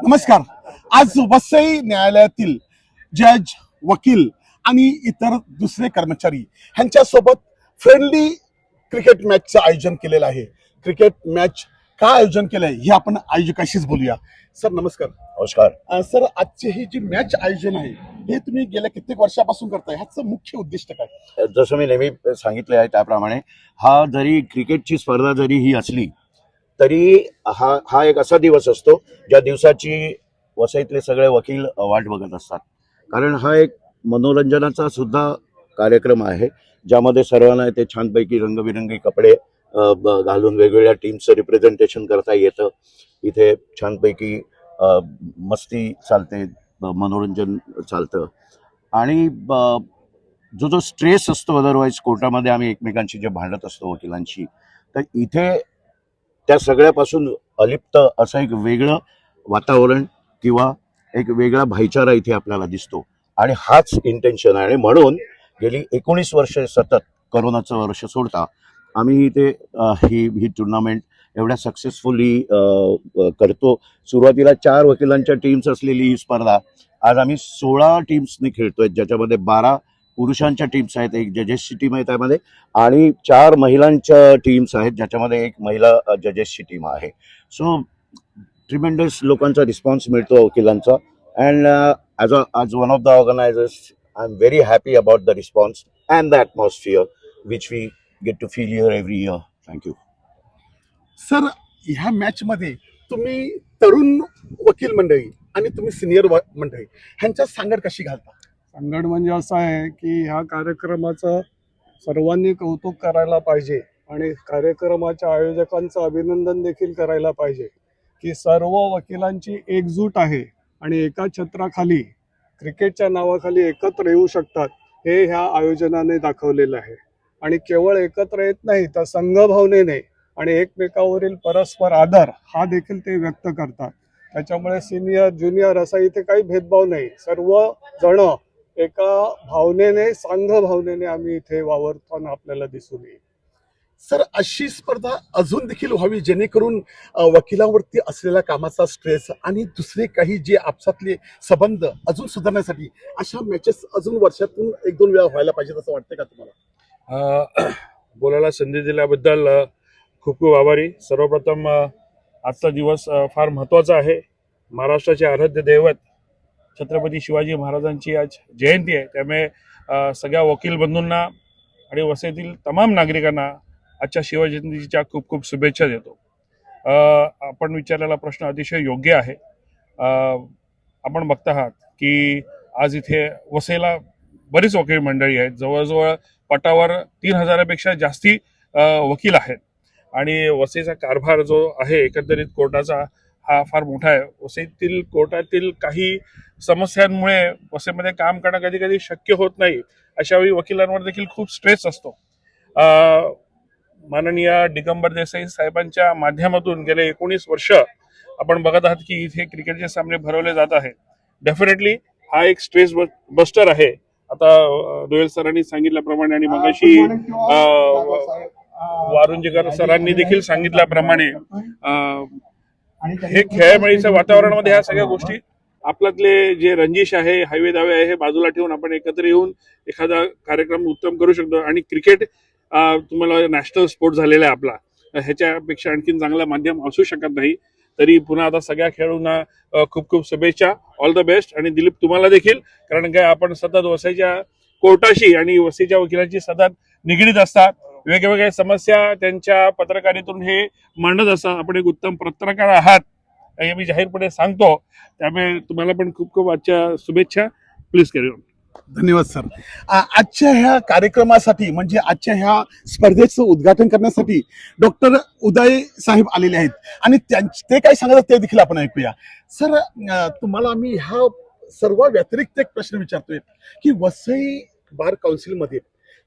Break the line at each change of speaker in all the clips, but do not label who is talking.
नमस्कार. आज वसई न्यायालयातील जज, वकील आणि इतर दुसरे कर्मचारी ह्यांच्यासोबत फ्रेंडली क्रिकेट मॅचचं आयोजन केलेलं आहे. क्रिकेट मॅच का आयोजन केलंय हे आपण आयोजकाशीच बोलूया. सर नमस्कार.
नमस्कार.
सर, आजची ही जी मॅच आयोजन आहे हे तुम्ही गेल्या कित्येक वर्षापासून करताय, ह्याचं मुख्य उद्दिष्ट काय?
जसं मी नेहमी सांगितलं आहे त्याप्रमाणे हा जरी क्रिकेटची स्पर्धा जरी ही असली तरी हा एक असा दिवस असतो ज्या दिवसाची वसईतले सगळे वकील वाट बघत असतात. कारण हा एक मनोरंजनाचा सुद्धा कार्यक्रम आहे ज्यामध्ये सर्वांना ते छानपैकी रंगबिरंगी कपडे घालून वेगवेगळ्या टीमचं रिप्रेझेंटेशन करता येतं. इथे छानपैकी मस्ती चालते, मनोरंजन चालतं आणि जो स्ट्रेस असतो अदरवाईज कोर्टामध्ये आम्ही एकमेकांशी जे भांडत असतो वकिलांशी, तर इथे त्या सगळ्यापासून अलिप्त असं एक वेगळं वातावरण किंवा एक वेगळा भाईचारा इथे आपल्याला दिसतो आणि हाच इंटेन्शन आहे. आणि म्हणून गेली 19 वर्ष सतत करोनाचं वर्ष सोडता आम्ही इथे ही टुर्नामेंट एवढ्या सक्सेसफुली करतो. सुरुवातीला 4 वकिलांच्या टीम्स असलेली ही स्पर्धा आज आम्ही 16 टीम्सनी खेळतोय, ज्याच्यामध्ये 12 पुरुषांच्या टीम्स आहेत, एक जजेसची टीम आहे त्यामध्ये, आणि 4 महिलांच्या टीम्स आहेत ज्याच्यामध्ये एक महिला जजेसची टीम आहे. सो ट्रिमेंडस लोकांचा रिस्पॉन्स मिळतो वकिलांचा. And as one of the organisers I am very happy about the response and the atmosphere which we get to feel here every year. Thank you.
Sir, ह्या मॅच मध्ये तुम्ही तरुण वकील मंडळी आणि तुम्ही सिनियर मंडळी ह्यांच्या सांगड कशी घालता?
सांगड म्हणजे असं आहे की ह्या कार्यक्रमाचं सर्वांनी कौतुक करायला पाहिजे आणि कार्यक्रमाच्या आयोजकांचं अभिनंदन देखील करायला पाहिजे की सर्व वकिलांची एकजूट आहे आणि एका छत्राखाली क्रिकेटच्या नावाखाली एकत्र येऊ शकतात हे ह्या आयोजनाने दाखवलेलं आहे. आणि केवळ एकत्र येत नाही तर संघभावनेने आणि एकमेकावरील परस्पर आदर हा देखील ते व्यक्त करतात. त्याच्यामुळे सिनियर ज्युनियर असा इथे काही भेदभाव नाही, सर्व जण एका भावनेने, संघ भावनेने आम्ही इथे वावरताना आपल्याला दिसून येईल.
सर, अशी स्पर्धा अजून देखील व्हावी जेणेकरून वकिलांवरती असलेला कामाचा स्ट्रेस आणि दुसरे काही जे आपसातले संबंध अजून सुधारण्यासाठी अशा मॅचेस अजून वर्षातून 1-2 वेळा व्हायला पाहिजेत असं वाटतं का तुम्हाला?
बोलायला संधी दिल्याबद्दल खूप खूप आभारी. सर्वप्रथम आजचा दिवस फार महत्त्वाचा आहे. महाराष्ट्राचे आराध्य दैवत छत्रपती शिवाजी महाराजांची आज जयंती आहे. त्यामुळे सगळ्या वकील बंधूंना आणि वसईतील तमाम नागरिकांना आजच्या शिवजयंतीच्या खूप खूप शुभेच्छा देतो. आपण विचारलेला प्रश्न अतिशय योग्य आहे. आपण बघत आहात की आज इथे वसईला बरीच वकील मंडळी आहेत. जवळजवळ पटावर 3000पेक्षा जास्ती वकील आहेत आणि वसईचा कारभार जो आहे एकंदरीत कोर्टाचा हा फार मोठा आहे. वसईतील कोर्टातील काही समस्यांमुळे वसईमध्ये काम करणं कधी कधी शक्य होत नाही. अशावेळी वकिलांवर देखील खूप स्ट्रेस असतो. माननीय दिगंबर देसाई साहेबांच्या माध्यमातून गेले 19 वर्ष आपण बघत आहात की इथे क्रिकेटचे सामने भरवले जात आहेत. डेफिनेटली हा एक स्ट्रेस बस्टर आहे. आता दोयल सरांनी सांगितल्याप्रमाणे आणि मगाशी वारुंजीकर सरांनी देखील सांगितल्याप्रमाणे हे खेळामेळीच्या वातावरणामध्ये ह्या सगळ्या गोष्टी आपल्यातले जे रंजिश आहे, हायवे दावे आहे, हे बाजूला ठेवून आपण एकत्र येऊन एखादा कार्यक्रम उत्तम करू शकतो. आणि क्रिकेट तुम्हाला नॅशनल स्पोर्ट झालेला आहे आपला, ह्याच्यापेक्षा आणखीन चांगला माध्यम असू शकत नाही. तरी पुन्हा आता सगळ्या खेळाडूंना खूप खूप शुभेच्छा, ऑल द बेस्ट. आणि दिलीप तुम्हाला देखील, कारण काय आपण सतत वसईच्या कोर्टाशी आणि वसईच्या वकिलांची सतत निगडीत असतात. वेगवेगळ्या समस्या त्यांच्या पत्रकारितेतून हे मांडत असतात. आपण एक उत्तम पत्रकार आहात हे मी जाहीरपणे सांगतो. त्यामुळे तुम्हाला पण खूप खूप आजच्या शुभेच्छा. Please carry on.
धन्यवाद सर. आजच्या ह्या कार्यक्रमासाठी म्हणजे आजच्या ह्या स्पर्धेचं उद्घाटन करण्यासाठी डॉक्टर उदय साहेब आलेले आहेत आणि ते काय सांगतात ते देखील आपण ऐकूया. सर, तुम्हाला आम्ही ह्या सर्व व्यतिरिक्त एक प्रश्न विचारतोय की वसई बार काउन्सिलमध्ये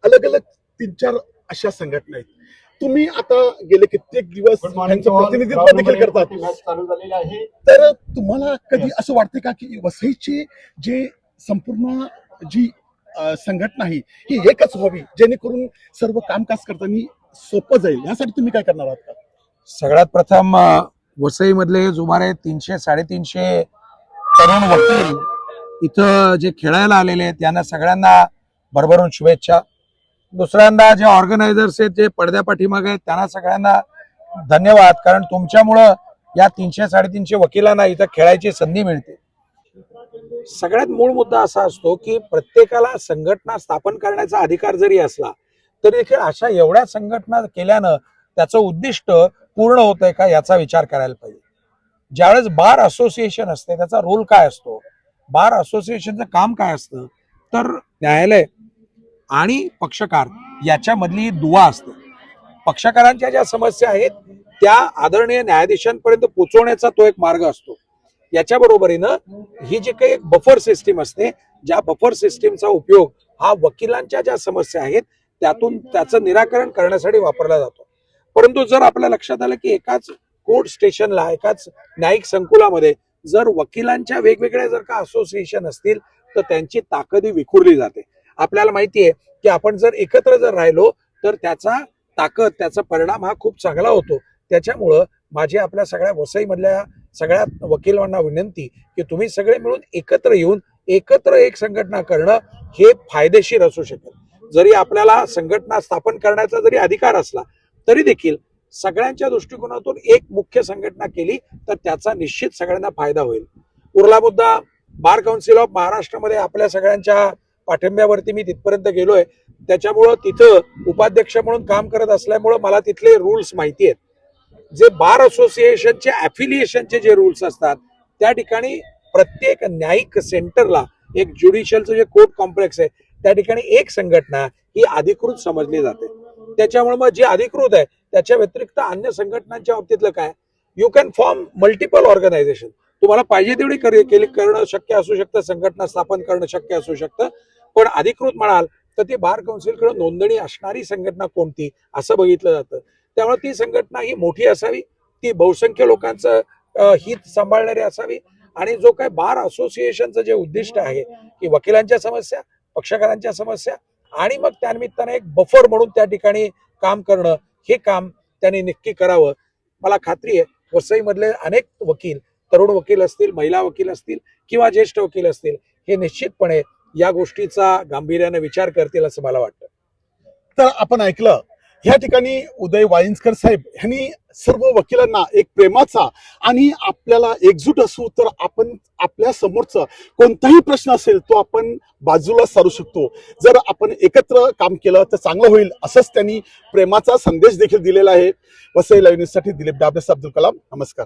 अलग अलग 3-4 अशा संघटना आहेत. तुम्ही आता गेले कित्येक दिवस त्यांचं प्रतिनिधित्व देखील करतात. तर तुम्हाला कधी असं वाटतं का की वसईची जे संपूर्ण जी संघटना आहे ही एकच व्हावी जेणेकरून सर्व कामकाज करताना सोपं जाईल, यासाठी तुम्ही काय करणार आहात का?
सगळ्यात प्रथम वसईमधले सुमारे 300-350 तरुण वकील इथं जे खेळायला आलेले आहेत त्यांना सगळ्यांना भरभरून शुभेच्छा. दुसऱ्यांदा जे ऑर्गनायझर्स आहेत जे पडद्या पाठीमागे आहेत त्यांना सगळ्यांना धन्यवाद, कारण तुमच्यामुळं या 300-350 वकिलांना इथं खेळायची संधी मिळते. सगळ्यात मूळ मुद्दा असा असतो की प्रत्येकाला संघटना स्थापन करण्याचा अधिकार जरी असला तरी देखील अशा एवढ्या संघटना केल्यानं त्याचं उद्दिष्ट पूर्ण होतंय का याचा विचार करायला पाहिजे. ज्यावेळेस बार असोसिएशन असते त्याचा रोल काय असतो, बार असोसिएशनचं काम काय असतं, तर न्यायालय आणि पक्षकार याच्यामधली दुवा असते. पक्षकारांच्या ज्या समस्या आहेत त्या आदरणीय न्यायाधीशांपर्यंत पोहोचवण्याचा तो एक मार्ग असतो. याच्या बरोबरीनं ही जी काही एक बफर सिस्टीम असते, ज्या बफर सिस्टीमचा उपयोग हा वकिलांच्या ज्या समस्या आहेत त्यातून त्याचं निराकरण करण्यासाठी वापरला जातो. परंतु जर आपल्या लक्षात आलं की एकाच कोर्ट स्टेशनला, एकाच न्यायिक संकुलामध्ये जर वकिलांच्या वेगवेगळ्या जर का असोसिएशन असतील तर त्यांची ताकदी विखुरली जाते. आपल्याला माहिती आहे की आपण जर एकत्र जर राहिलो तर त्याचा ताकद, त्याचा परिणाम हा खूप चांगला होतो. त्याच्यामुळं माझी आपल्या सगळ्या वसईमधल्या सगळ्या वकिलांना विनंती की तुम्ही सगळे मिळून एकत्र येऊन एकत्र एक संघटना करणं हे फायदेशीर असू शकेल. जरी आपल्याला संघटना स्थापन करण्याचा जरी अधिकार असला तरी देखील सगळ्यांच्या दृष्टिकोनातून एक मुख्य संघटना केली तर त्याचा निश्चित सगळ्यांना फायदा होईल. उरला मुद्दा बार काउन्सिल ऑफ महाराष्ट्रामध्ये आपल्या सगळ्यांच्या पाठिंब्यावरती मी तिथपर्यंत गेलोय. त्याच्यामुळं तिथं उपाध्यक्ष म्हणून काम करत असल्यामुळं मला तिथले रूल्स माहिती आहेत. जे बार असोसिएशनचे ॲफिलिएशनचे जे रूल्स असतात त्या ठिकाणी प्रत्येक न्यायिक सेंटरला एक ज्युडिशियलचं जे कोर्ट कॉम्प्लेक्स आहे त्या ठिकाणी एक संघटना ही अधिकृत समजली जाते. त्याच्यामुळे मग जे अधिकृत आहे त्याच्या व्यतिरिक्त अन्य संघटनांच्या बाबतीतलं काय, you can form multiple organisation. तुम्हाला पाहिजे तेवढी करणं शक्य असू शकतं, संघटना स्थापन करणं शक्य असू शकतं. पण अधिकृत म्हणाल तर ती बार काउन्सिलकडे नोंदणी असणारी संघटना कोणती असं बघितलं जातं. त्यामुळे ती संघटना ही मोठी असावी, ती बहुसंख्य लोकांचं हित सांभाळणारी असावी. आणि जो काय बार असोसिएशनचं जे उद्दिष्ट आहे की वकिलांच्या समस्या, पक्षकारांच्या समस्या आणि मग त्यानिमित्ताने एक बफर म्हणून त्या ठिकाणी काम करणं, हे काम त्यांनी नक्की करावं. मला खात्री आहे वसईमधले अनेक वकील, तरुण वकील असतील, महिला वकील असतील किंवा ज्येष्ठ वकील असतील, हे निश्चितपणे या गोष्टीचा गांभीर्याने विचार करतील असं मला वाटतं.
तर आपण ऐकलं या ठिकाणी उदय वाळिंजकर साहेब यांनी सर्व वकिलांना एक प्रेमाचा आणि आपल्याला एकजूट असू तर आपण आपल्या समोरचा कोणताही प्रश्न असेल तो आपण बाजूला सारू शकतो. जर आपण एकत्र काम केलं तर चांगलं होईल असंच त्यांनी प्रेमाचा संदेश देखील दिलेला आहे. वसई लाईव्ह न्यूजसाठी दिलीप डाबे, अब्दुल कलाम. नमस्कार.